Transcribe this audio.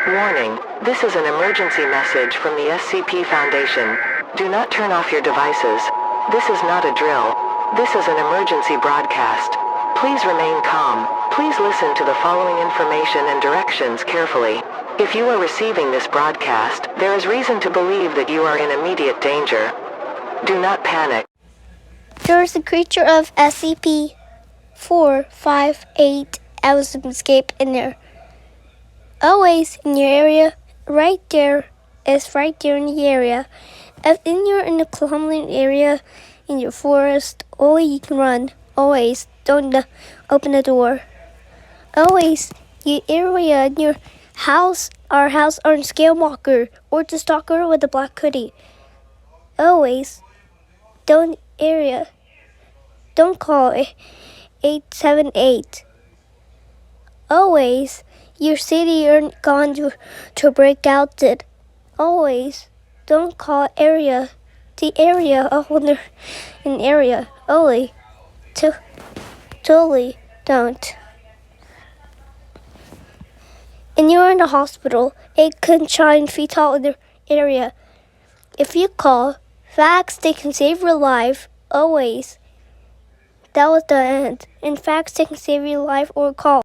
Warning, this is an emergency message from the SCP Foundation. Do not turn off your devices. This is not a drill. This is an emergency broadcast. Please remain calm. Please listen to the following information and directions carefully. If you are receiving this broadcast, there is reason to believe that you are in immediate danger. Do not panic. There is a creature of SCP-458 escape in there. Always in your area, right there in the area. If you're in the Columbine area, in your forest, only you can run. Always, don't open the door. Always, your area in your house, our house, are in Scalewalker, or the stalker with the black hoodie. Always, don't call 878. Always, your city aren't gone to break out it. Always, don't call the area when they're in area. Only, totally don't. And you're in the hospital, it can shine fetal in the area. If you call, facts, they can save your life. Always. That was the end. In fact, they can save your life or call.